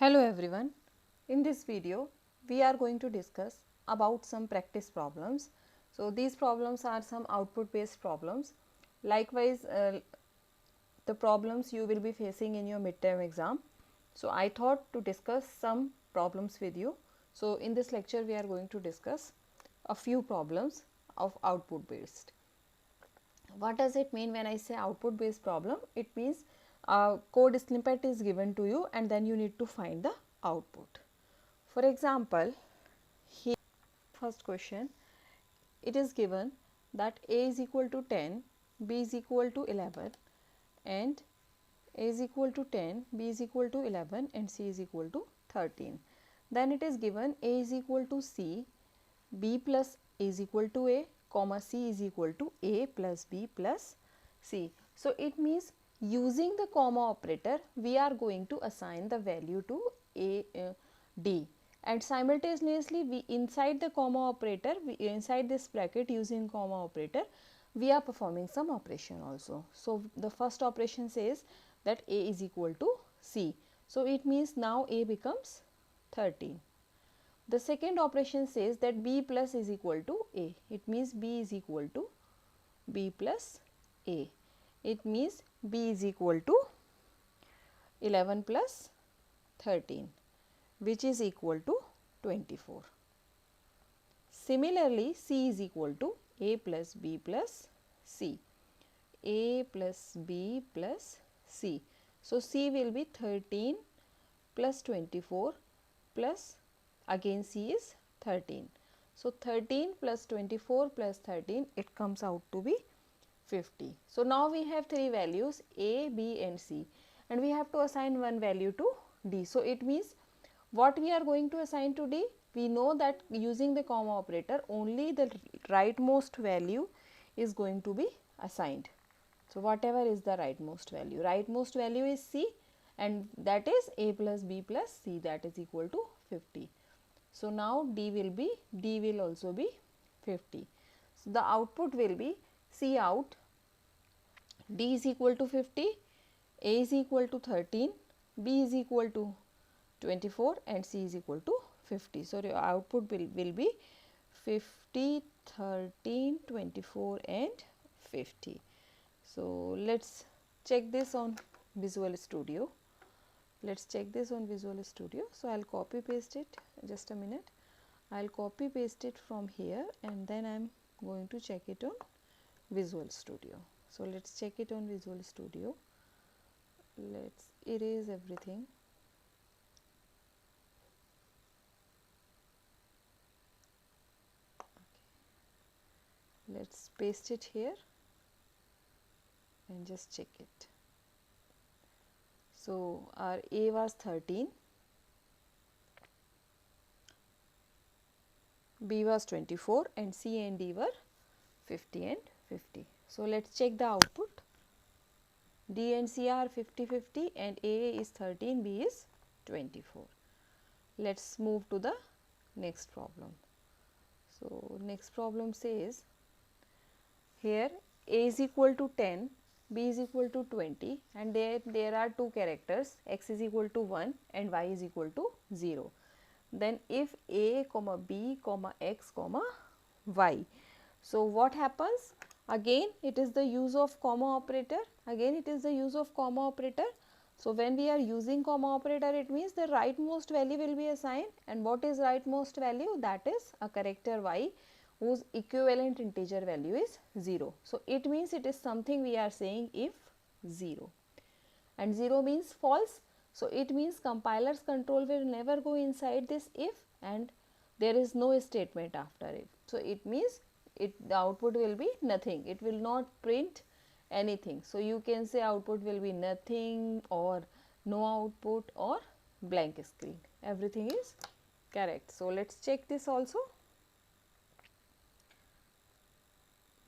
Hello everyone. In this video we are going to discuss about some practice problems. So these problems are some output based problems. Likewise the problems you will be facing in your midterm exam. So I thought to discuss some problems with you. So in this lecture we are going to discuss a few problems of output based. What does it mean when I say output based problem? It means a code snippet is given to you and then you need to find the output. For example, here first question, it is given that A is equal to 10, B is equal to 11 and A is equal to 10, B is equal to 11 and C is equal to 13. Then it is given A is equal to C, B plus A is equal to A, comma C is equal to A plus B plus C. So it means using the comma operator we are going to assign the value to D, and simultaneously we inside the comma operator, inside this bracket using comma operator we are performing some operation also. So the first operation says that A is equal to C. So it means now A becomes 13. The second operation says that B plus is equal to A. It means B is equal to B plus A. It means B is equal to 11 plus 13, which is equal to 24. Similarly, C is equal to A plus B plus C. A plus B plus C. So C will be 13 plus 24 plus again C is 13. So 13 plus 24 plus 13, it comes out to be 50. So now we have three values A, B and C, and we have to assign one value to D. So it means what we are going to assign to D? We know that using the comma operator only the rightmost value is going to be assigned. So whatever is the rightmost value is C, and that is A plus B plus C, that is equal to 50. So now D will also be 50. So the output will be C out, D is equal to 50, A is equal to 13, B is equal to 24 and C is equal to 50. So your output will be 50, 13, 24 and 50. So let's check this on Visual Studio. So I'll copy paste it, just a minute. I'll copy paste it from here and then I'm going to check it on Visual Studio. So let's check it on Visual Studio. Let's erase everything. Okay. Let's paste it here and just check it. So our A was 13, B was 24 and C and D were 50 and 50. So let's check the output. D and C are 50, 50 and A is 13, B is 24. Let's move to the next problem. So next problem says here A is equal to 10, B is equal to 20 and there are two characters, X is equal to 1 and Y is equal to 0. Then if A, B, X, Y. So what happens? Again it is the use of comma operator. So when we are using comma operator, it means the rightmost value will be assigned, and what is rightmost value? That is a character Y whose equivalent integer value is 0. So it means it is something we are saying if 0, and 0 means false. So it means compiler's control will never go inside this if, and there is no statement after it. So it means the output will be nothing. It will not print anything. So you can say output will be nothing or no output or blank screen. Everything is correct. So let's check this also.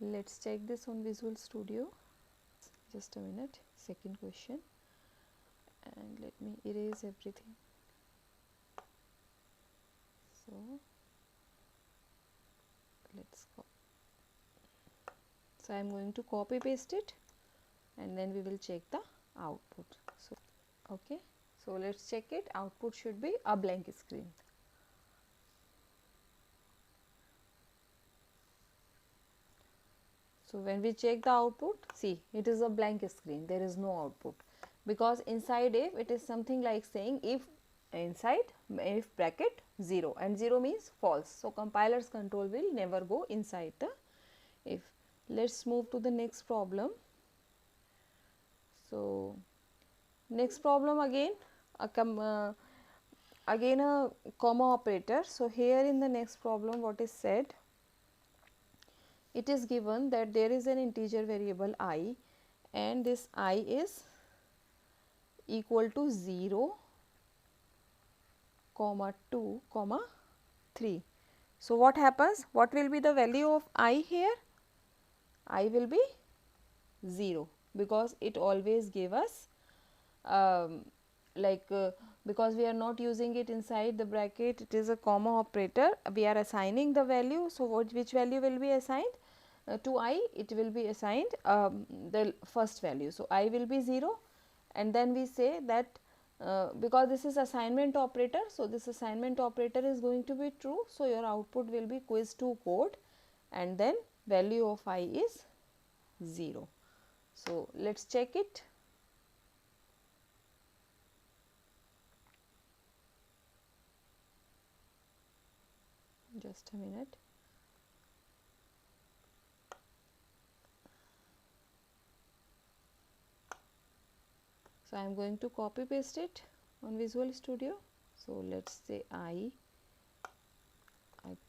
Let's check this on Visual Studio. Just a minute. Second question. And let me erase everything. So let's go. So I am going to copy paste it and then we will check the output. So okay, So let's check it. Output should be a blank screen. So when we check the output, see, it is a blank screen, there is no output, because inside if it is something like saying if inside if bracket 0, and 0 means false. So compiler's control will never go inside the if. Let's move to the next problem. So next problem again a again a comma operator. So here in the next problem what is said, it is given that there is an integer variable I, and this I is equal to 0, comma 2, comma 3. So what happens? What will be the value of I here? I will be 0, because it always gave us because we are not using it inside the bracket, it is a comma operator, we are assigning the value. So which value will be assigned? To I it will be assigned the first value. So I will be 0, and then we say that because this is assignment operator, so this assignment operator is going to be true. So your output will be quiz2 code, and then value of I is 0. So let's check it. Just a minute. So I am going to copy paste it on Visual Studio. So let's say I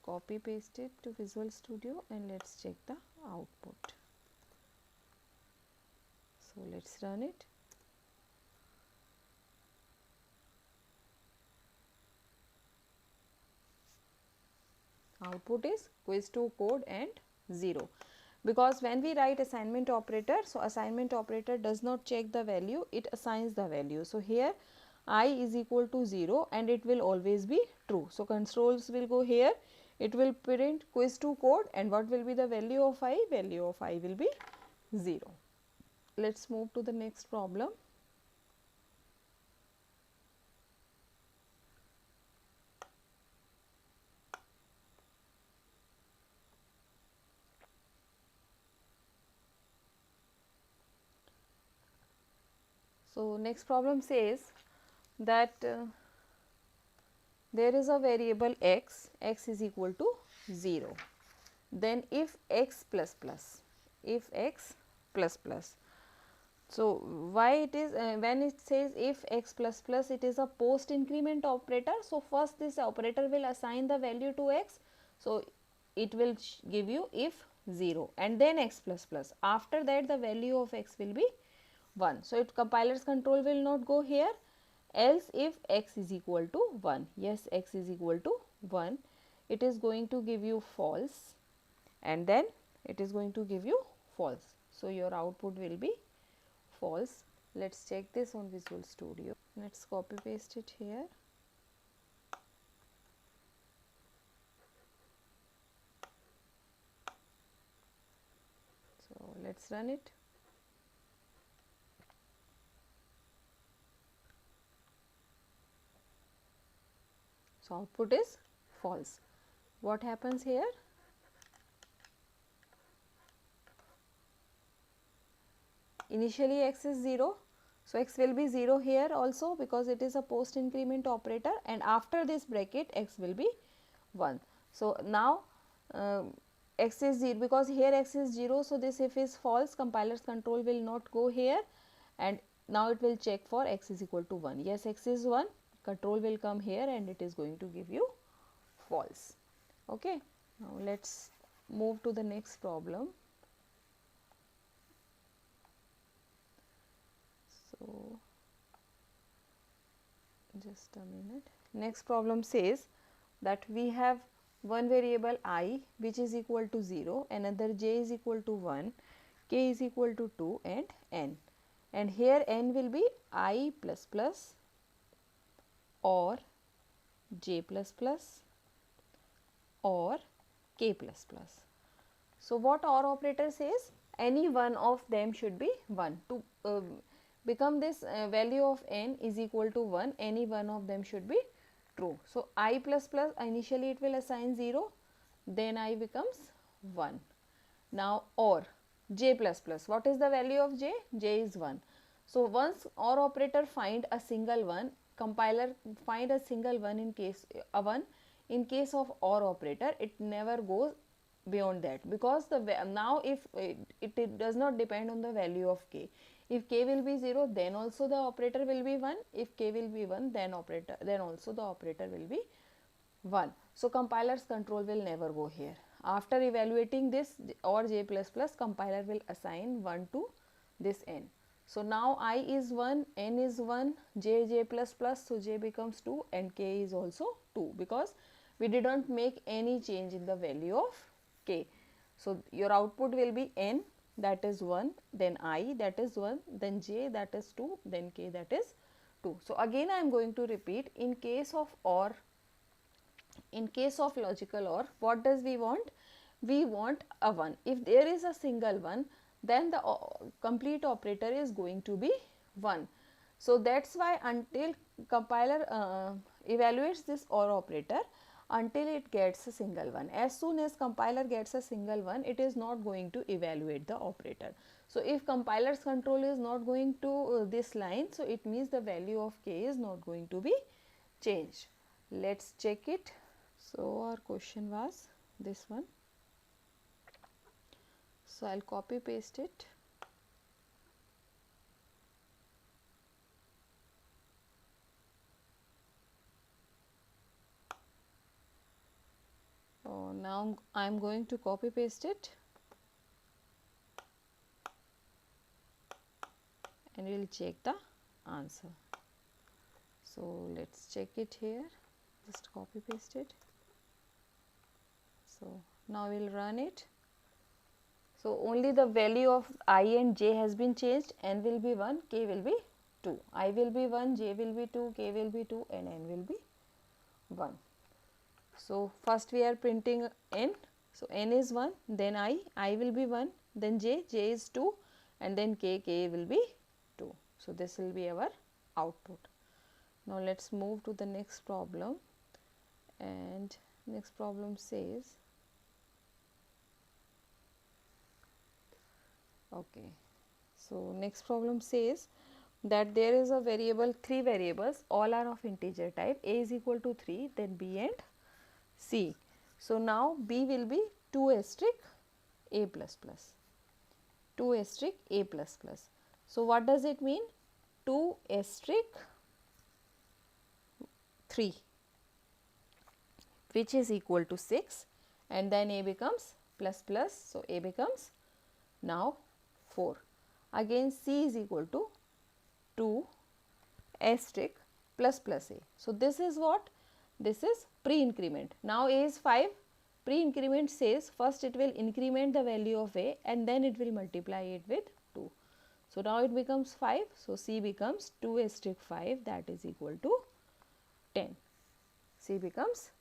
copy paste it to Visual Studio, and let's check the output. So let's run it. Output is quiz2 code and 0, because when we write assignment operator, so assignment operator does not check the value, it assigns the value. So here I is equal to 0, and it will always be true. So controls will go here, it will print quiz2 code, and what will be the value of I? Value of I will be 0. Let's move to the next problem. So next problem says that there is a variable x is equal to 0. Then if x plus plus, if x plus plus. So why it is when it says if x plus plus, it is a post increment operator. So first this operator will assign the value to x. So it will give you if 0, and then x plus plus. After that the value of x will be 1. So it compiler's control will not go here. Else if x is equal to 1, yes, x is equal to 1, it is going to give you false, and then it is going to give you false. So your output will be false. Let's check this on Visual Studio. Let's copy paste it here. So let's run it. So output is false. What happens here? Initially x is 0, so x will be 0 here also, because it is a post increment operator, and after this bracket x will be 1. So now x is 0, because here x is 0, so this if is false, compiler's control will not go here, and now it will check for x is equal to 1. Yes, x is 1, control will come here, and it is going to give you false. Okay, now let's move to the next problem. So just a minute. Next problem says that we have one variable I which is equal to 0, another j is equal to 1, k is equal to 2, and n. And here n will be I plus plus or j plus plus or k plus plus. So what OR operator says? Any one of them should be 1. To become this value of n is equal to 1, any one of them should be true. So, I plus plus initially it will assign 0, then I becomes 1. Now, or j plus plus, what is the value of j? J is 1. So, once or operator find a single one, compiler find a single one in case a 1, in case of or operator it never goes beyond that, because the now if it does not depend on the value of k. If k will be 0, then also the operator will be 1. If k will be 1, then also the operator will be 1. So, compiler's control will never go here. After evaluating this or j plus plus, compiler will assign 1 to this n. So, now I is 1, n is 1, j plus plus, so j becomes 2 and k is also 2, because we did not make any change in the value of k. So, your output will be n, that is 1, then I, that is 1, then j, that is 2, then k, that is 2. So, again I am going to repeat, in case of or, in case of logical or, what does we want? We want a 1. If there is a single one, then the complete operator is going to be 1. So, that is why until compiler evaluates this or operator, until it gets a single one. As soon as compiler gets a single one, it is not going to evaluate the operator. So, if compiler's control is not going to this line, so it means the value of k is not going to be changed. Let us check it. So, our question was this one. So, I will copy paste it. Now, I am going to copy paste it and we will check the answer. So, let us check it here, just copy paste it. So, now we will run it. So, only the value of I and j has been changed, n will be 1, k will be 2, I will be 1, j will be 2, k will be 2 and n will be 1. So, first we are printing n. So, n is 1, then I will be 1, then j is 2 and then k will be 2. So, this will be our output. Now, let us move to the next problem, and next problem says, okay. So, next problem says that there is a variable, 3 variables, all are of integer type, a is equal to 3, then b and c. So, now b will be 2 asterisk a plus plus, 2 asterisk a plus plus. So, what does it mean? 2 asterisk 3, which is equal to 6, and then a becomes plus plus. So, a becomes now 4. Again c is equal to 2 asterisk plus plus a. So, this is what? This is pre-increment. Now, a is 5, pre-increment says first it will increment the value of a and then it will multiply it with 2. So, now it becomes 5. So, c becomes 2 asterisk 5, that is equal to 10. C becomes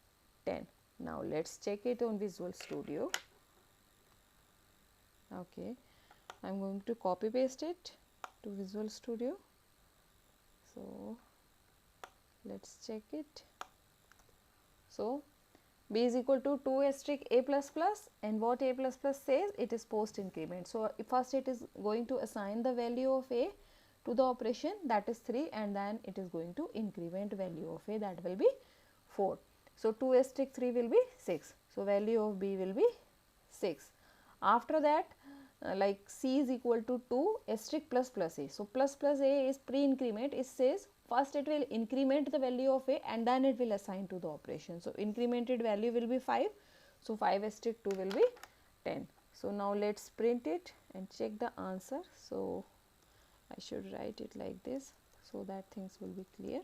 10. Now, let us check it on Visual Studio. Okay. I am going to copy paste it to Visual Studio. So, let us check it. So, b is equal to 2 asterisk a plus plus, and what a plus plus says, it is post increment. So, first it is going to assign the value of a to the operation, that is 3, and then it is going to increment value of a, that will be 4. So, 2 asterisk 3 will be 6. So, value of b will be 6. After that, like c is equal to 2 asterisk plus plus a. So, plus plus a is pre-increment. It says first it will increment the value of a and then it will assign to the operation. So, incremented value will be 5. So, 5 asterisk 2 will be 10. So, now let us print it and check the answer. So, I should write it like this so that things will be clear.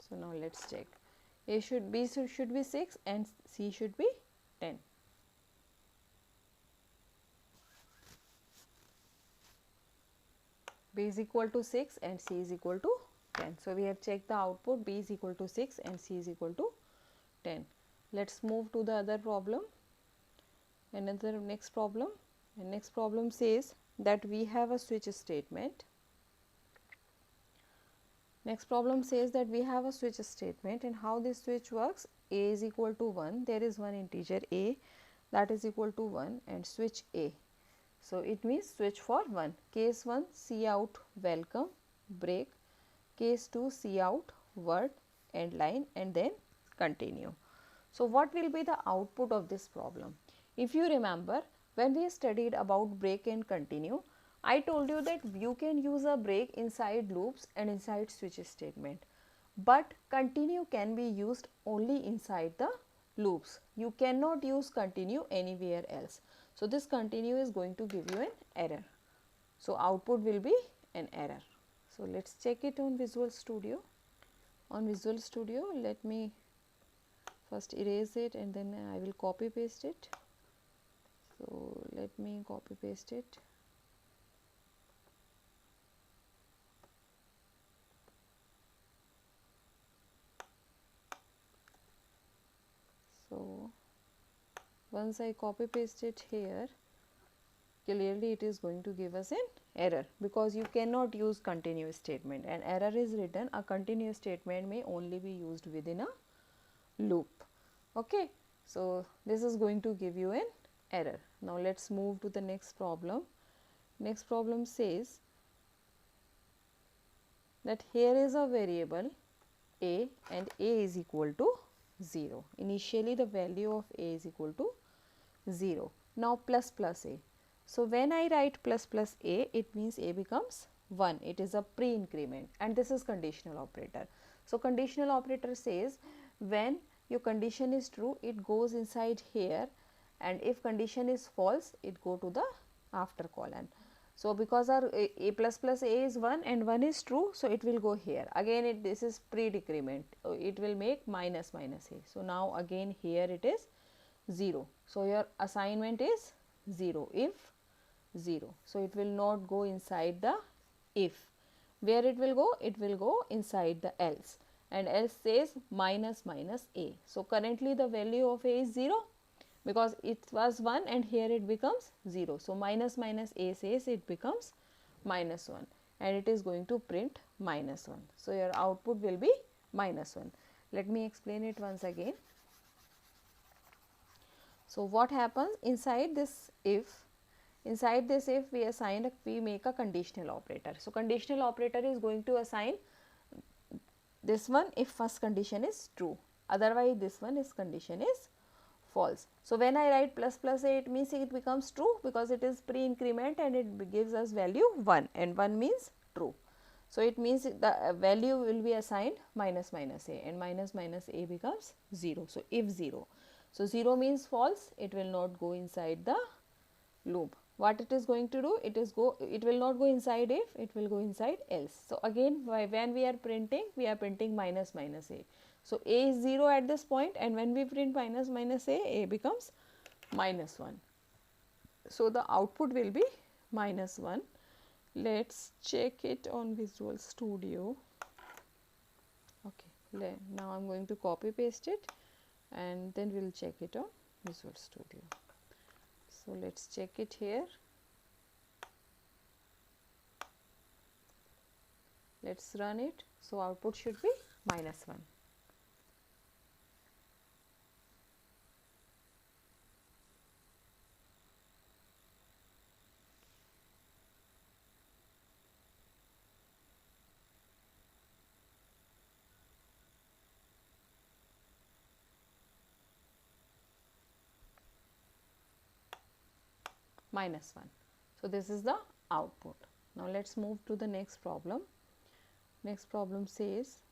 So, now let us check. A should be 6 and C should be 10. B is equal to 6 and C is equal to 10. So, we have checked the output, B is equal to 6 and C is equal to 10. Let's move to the other problem. Another next problem. And next problem says that we have a switch statement. Next problem says that we have a switch statement, and how this switch works: a is equal to 1, there is one integer a that is equal to 1, and switch a. So it means switch for 1. Case 1, see out welcome, break. Case 2, see out word, end line, and then continue. So what will be the output of this problem? If you remember, when we studied about break and continue, I told you that you can use a break inside loops and inside switch statement, but continue can be used only inside the loops. You cannot use continue anywhere else. So this continue is going to give you an error. So output will be an error. So let's check it on Visual Studio. On Visual Studio, let me first erase it and then I will copy paste it. So let me copy paste it. So once I copy paste it here, clearly it is going to give us an error because you cannot use continuous statement. An error is written, a continuous statement may only be used within a loop. Okay, so this is going to give you an error. Now let's move to the next problem. Next problem says that here is a variable a and a is equal to 0. Initially the value of a is equal to 0. Now plus plus a. So when I write plus plus a, it means a becomes 1. It is a pre-increment, and this is conditional operator. So conditional operator says when your condition is true, it goes inside here, and if condition is false, it go to the after colon. So because our a plus plus a is 1 and 1 is true, so it will go here. Again this is pre-decrement, it will make minus minus a. So now again here it is 0. So your assignment is 0 if 0. So it will not go inside the if. Where it will go? It will go inside the else, and else says minus minus a. So currently the value of a is 0 because it was 1 and here it becomes 0. So minus minus a says it becomes minus 1, and it is going to print minus 1. So your output will be minus 1. Let me explain it once again. So what happens inside this if? Inside this if we make a conditional operator. So conditional operator is going to assign this one if first condition is true, otherwise this one is condition is false. So when I write plus plus a, it means it becomes true because it is pre-increment and it gives us value 1, and 1 means true. So it means the value will be assigned minus minus a, and minus minus a becomes 0. So if 0. So 0 means false, it will not go inside the loop. What it is going to do? It will not go inside if, it will go inside else. So again when we are printing minus minus a. So a is 0 at this point, and when we print minus minus a becomes minus 1. So the output will be minus 1. Let's check it on Visual Studio. Okay, now I am going to copy paste it and then we will check it on Visual Studio. So let's check it here. Let's run it. So output should be minus 1. Minus 1. So this is the output. Now let's move to the next problem. Next problem says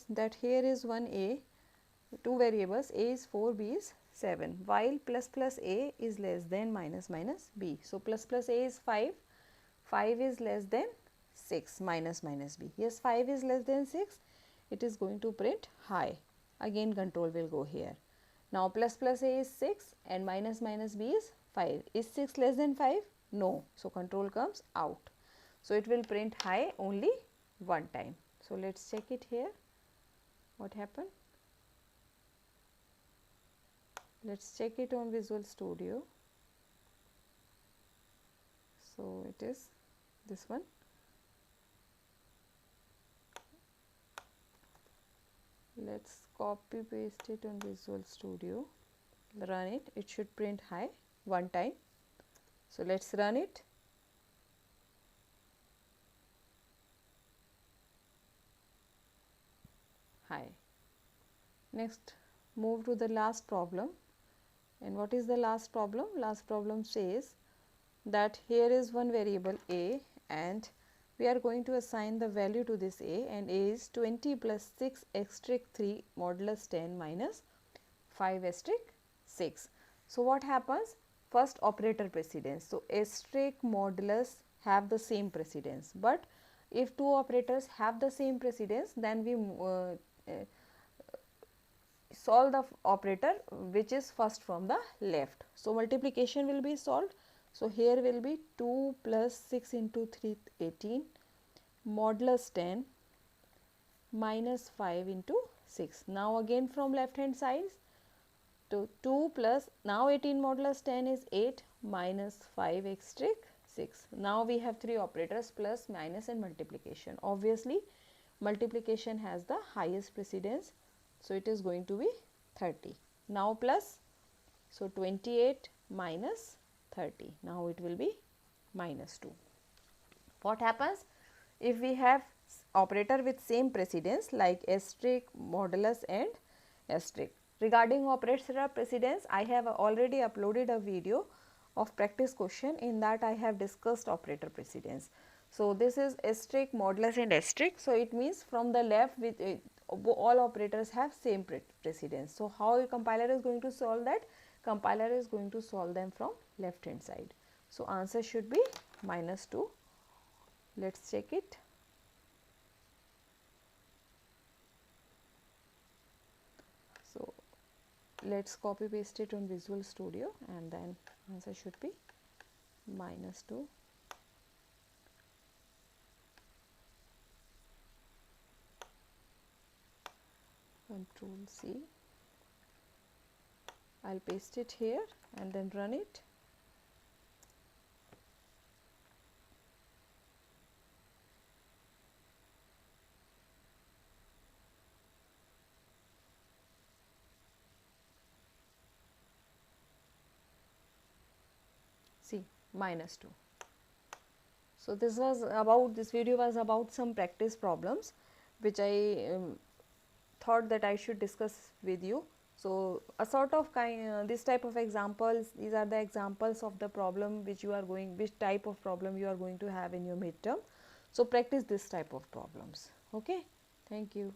that here is one a, two variables, a is 4, b is 7, while plus plus a is less than minus minus b. So plus plus a is 5, 5 is less than 6, minus minus b. Yes, 5 is less than 6, it is going to print high. Again control will go here. Now plus plus a is 6 and minus minus b is 5. Is 6 less than 5? No. So control comes out. So it will print high only one time. So let's check it here. What happened? Let's check it on Visual Studio. So it is this one. Let's copy paste it on Visual Studio, run it. It should print high one time. So let's run it. High. Next, move to the last problem. And what is the last problem? Last problem says that here is one variable a, and we are going to assign the value to this a, and a is 20 plus 6 asterisk 3 modulus 10 minus 5 asterisk 6. So what happens? First, operator precedence. So asterisk modulus have the same precedence, but if two operators have the same precedence, then we solve the operator which is first from the left. So multiplication will be solved. So here will be 2 plus 6 into 3 18 modulus 10 minus 5 into 6. Now again from left hand side, to 2 plus, now 18 modulus 10 is 8 minus 5 asterisk 6. Now we have three operators, plus, minus and multiplication. Obviously multiplication has the highest precedence, so it is going to be 30. Now plus, so 28 minus 30, now it will be minus 2. What happens if we have operator with same precedence like asterisk, modulus and asterisk? Regarding operator precedence, I have already uploaded a video of practice question. In that I have discussed operator precedence. So this is asterisk, modulus and asterisk. So it means from the left, with all operators have same precedence. So how a compiler is going to solve that? Compiler is going to solve them from left hand side. So answer should be minus 2. Let's check it. So let's copy paste it on Visual Studio, and then answer should be minus 2. Control C. I'll paste it here and then run it. See, minus 2. So this video was about some practice problems which I thought that I should discuss with you. So a sort of this type of examples, these are the examples of the problem which type of problem you are going to have in your midterm. So practice this type of problems. Okay, thank you.